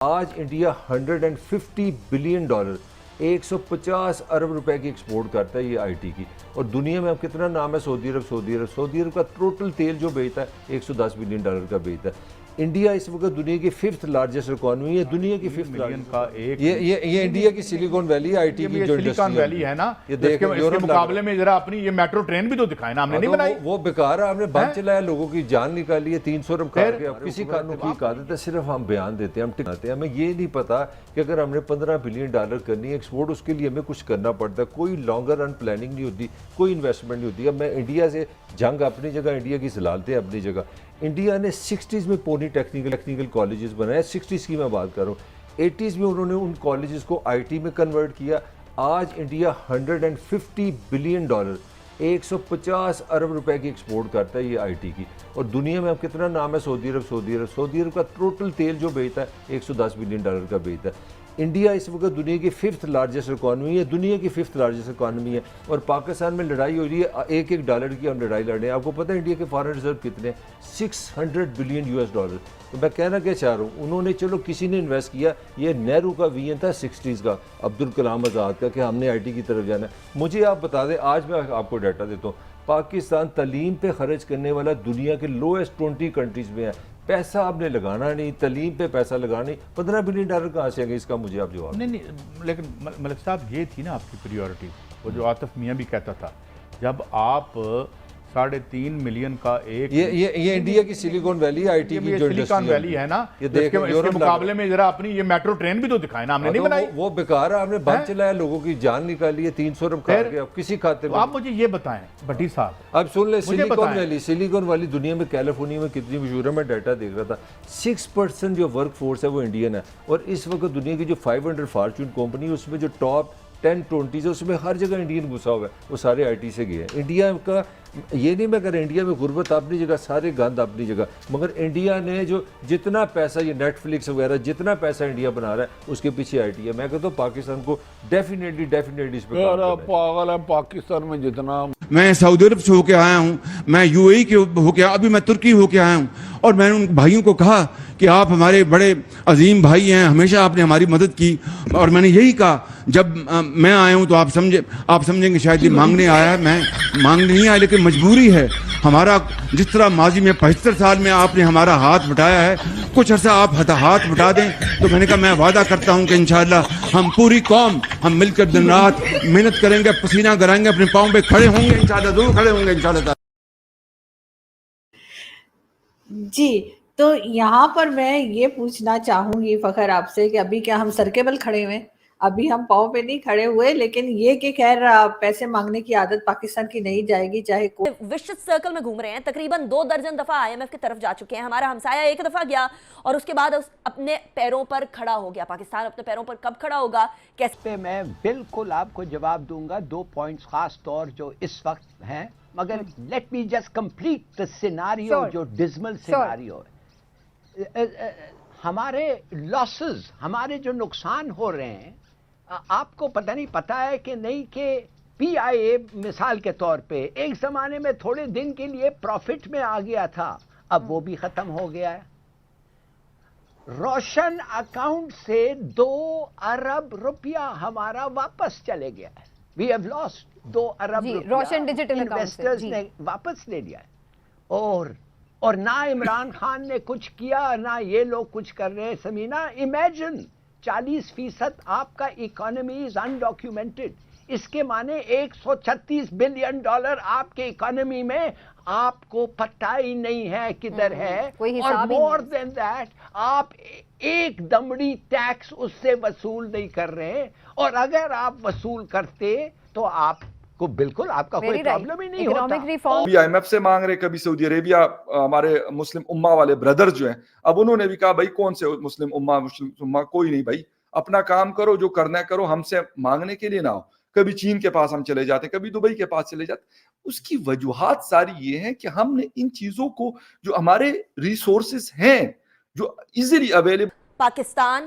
آج India $150 billion 150 ارب روپے کی ایکسپورٹ کرتا ہے یہ آئی ٹی کی. اور دنیا میں اب کتنا نام ہے سعودی عرب کا ٹوٹل تیل جو بیچتا ہے $110 بلین کا بیچتا ہے. انڈیا اس وقت دنیا کی 5th لارجسٹ اکانومی ہے, دنیا کی 5th لارجسٹ. یہ انڈیا کی سلیکون ویلی آئی ٹی کی جو سلیکون ویلی ہے نا, اس کے مقابلے میں ذرا اپنی یہ میٹرو ٹرین بھی تو دکھائے نا, ہم نے نہیں بنائی. وہ بیکار ہے, ہم نے بند چلایا, لوگوں کی جان نکالی ہے, 300 ارب کھا کے. کسی قانون کی عادت ہے صرف ہم بیان دیتے ہیں, ہم ٹکاتے ہیں. ہمیں یہ نہیں پتا کہ اگر ہم نے $15 بلین کرنی ہے ایکسپورٹ, اس کے لیے ہمیں کچھ کرنا پڑتا ہے. کوئی لانگر رن پلاننگ نہیں ہوتی, کوئی انویسٹمنٹ نہیں ہوتی. اب میں انڈیا سے جنگ اپنی جگہ, انڈیا کی ضلالتیں اپنی جگہ. انڈیا نے 60s میں پونی ٹیکنیکل کالجز بنائے, 60s کی میں بات کر رہا ہوں. 80s میں انہوں نے ان کالجز کو آئی ٹی میں کنورٹ کیا. آج انڈیا $150 بلین 150 ارب روپے کی ایکسپورٹ کرتا ہے یہ آئی ٹی کی. اور دنیا میں اب کتنا نام ہے سعودی عرب کا ٹوٹل تیل جو بیچتا ہے $110 بلین کا بیچتا ہے. انڈیا اس وقت دنیا کی 5th لارجسٹ اکانومی ہے, دنیا کی 5th لارجسٹ اکانومی ہے. اور پاکستان میں لڑائی ہو رہی ہے, $1 کی ہم لڑائی لڑ رہے ہیں. آپ کو پتہ ہے انڈیا کے فارن ریزرو کتنے ہیں؟ $600 بلین. تو میں کہنا کیا چاہ رہا ہوں, انہوں نے چلو کسی نے انویسٹ کیا, یہ نہرو کا ویژن تھا 60s کا, عبدالکلام آزاد کا, کہ ہم نے آئی ٹی کی طرف جانا ہے. مجھے آپ بتا دیں, آج میں آپ کو ڈیٹا دیتا ہوں, پاکستان تعلیم پہ خرچ کرنے والا دنیا کے لویسٹ 20 کنٹریز میں ہے. پیسہ آپ نے لگانا نہیں, تعلیم پہ پیسہ لگانا نہیں. $15 بلین کہاں سے آئیں گے, اس کا مجھے آپ جواب. نہیں, لیکن ملک صاحب یہ تھی نا آپ کی پریورٹی, وہ جو عاطف میاں بھی کہتا تھا, جب آپ 3.5 ملین کا ایک یہ انڈیا کی سلیکون ویلی آئی ٹی کی جو سلیکون ویلی ہے نا, اس کے مقابلے میں ذرا اپنی یہ میٹرو ٹرین بھی تو دکھائے نا, ہم نے نہیں بنائی. وہ بیکار ہے, ہم نے بند چلایا, لوگوں کی جان نکالی ہے, 300 ارب کھا کے. اب کسی کھاتے میں آپ مجھے یہ بتائیں بھٹی صاحب, اب سن لیں, سلیکون ویلی دنیا میں کیلیفورنیا میں کتنی مشہور ہے. میں ڈیٹا دیکھ رہا تھا, 6% جو ورک فورس ہے وہ انڈین ہے. اور اس وقت دنیا کی جو 500 فارچون کمپنی ہے, اس میں جو ٹاپ 10-20 ہے, اس میں ہر جگہ انڈین گھسا ہوا ہے, وہ سارے آئی ٹی سے گئے ہیں. انڈیا کا یہ نہیں, میں اگر انڈیا میں غربت اپنی جگہ, سارے گند اپنی جگہ, مگر انڈیا نے جو جتنا پیسہ, یہ نیٹ فلکس وغیرہ جتنا پیسہ انڈیا بنا رہا ہے, اس کے پیچھے آئی ٹی ہے. میں کہتا ہوں پاکستان کو ڈیفینیٹلی اس پہ کام کرنا ہے. پاگل ہے پاکستان میں جتنا. میں سعودی عرب سے ہو کے آیا ہوں, میں یو اے ای کے ہو کے, ابھی میں ترکی ہو کے آیا ہوں, اور میں نے ان بھائیوں کو کہا کہ آپ ہمارے بڑے عظیم بھائی ہیں, ہمیشہ آپ نے ہماری مدد کی. اور میں نے یہی کہا, جب میں آیا ہوں تو آپ سمجھیں گے شاید یہ مانگنے آیا ہے. میں مانگنے نہیں آیا, لیکن مجبوری ہے ہمارا. جس طرح ماضی میں 75 سال میں آپ نے ہمارا ہاتھ بٹایا ہے, کچھ عرصہ آپ ہاتھ بٹا دیں. تو میں نے کہا میں وعدہ کرتا ہوں کہ انشاءاللہ ہم پوری قوم ہم مل کر دن رات محنت کریں گے, پسینہ گرائیں گے, اپنے پاؤں پہ کھڑے ہوں گے انشاءاللہ, ضرور کھڑے ہوں گے انشاءاللہ. جی, تو یہاں پر میں یہ پوچھنا چاہوں گی فخر آپ سے کہ ابھی کیا ہم سر کے بل کھڑے ہوئے, ابھی ہم پاؤں پہ نہیں کھڑے ہوئے, لیکن یہ کہ خیر پیسے مانگنے کی عادت پاکستان کی نہیں جائے گی, چاہے وشت سرکل میں گھوم رہے ہیں. تقریباً 2 درجن دفعہ آئی ایم ایف کی طرف جا چکے ہیں. ہمارا ہمسایہ ایک دفعہ گیا اور اس کے بعد اپنے پیروں پر کھڑا ہو گیا. پاکستان اپنے پیروں پر کب کھڑا ہوگا, کیسے پہ میں بالکل آپ کو جواب دوں گا. 2 پوائنٹس خاص طور جو اس وقت ہیں, مگر let me just complete the scenario جو ڈزمل سیناریو ہے. ہمارے لاسز, ہمارے جو نقصان ہو رہے ہیں, آپ کو پتہ نہیں پتہ ہے کہ نہیں کہ پی آئی اے مثال کے طور پہ ایک زمانے میں تھوڑے دن کے لیے پروفٹ میں آ گیا تھا, اب وہ بھی ختم ہو گیا ہے. روشن اکاؤنٹ سے 2 ارب روپیہ ہمارا واپس چلے گیا ہے. وی ہیو لاسٹ 2 ارب روشن ڈیجیٹل انویسٹرز نے واپس لے لیا ہے. اور نہ عمران خان نے کچھ کیا, نہ یہ لوگ کچھ کر رہے ہیں. سمینا, امیجن 40% آپ کا اکانومی از انڈاکیومنٹڈ. اس کے معنی $136 بلین آپ کے اکانومی میں آپ کو پتہ ہی نہیں ہے کدھر ہے. اور مور دین دیٹ, آپ ایک دمڑی ٹیکس اس سے وصول نہیں کر رہے, اور اگر آپ وصول کرتے تو آپ کو بالکل آپ کا کوئی پرابلم ہی نہیں ہوتا. ابھی آئی ایم ایف سے مانگ رہے, کبھی سعودی عربیہ, ہمارے مسلم امہ والے بردر جو ہیں, اب انہوں نے بھی کہا بھائی کون سے مسلم امہ, کوئی نہیں بھائی, اپنا کام کرو, جو کرنا ہے کرو, ہم سے مانگنے کے لیے نہ ہو. کبھی چین کے پاس ہم چلے جاتے, کبھی دبئی کے پاس چلے جاتے. اس کی وجوہات ساری یہ ہیں کہ ہم نے ان چیزوں کو, جو ہمارے ریسورسز ہیں جو ایزیلی اویلیبل. پاکستان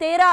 13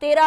13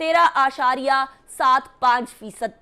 13.75%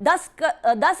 10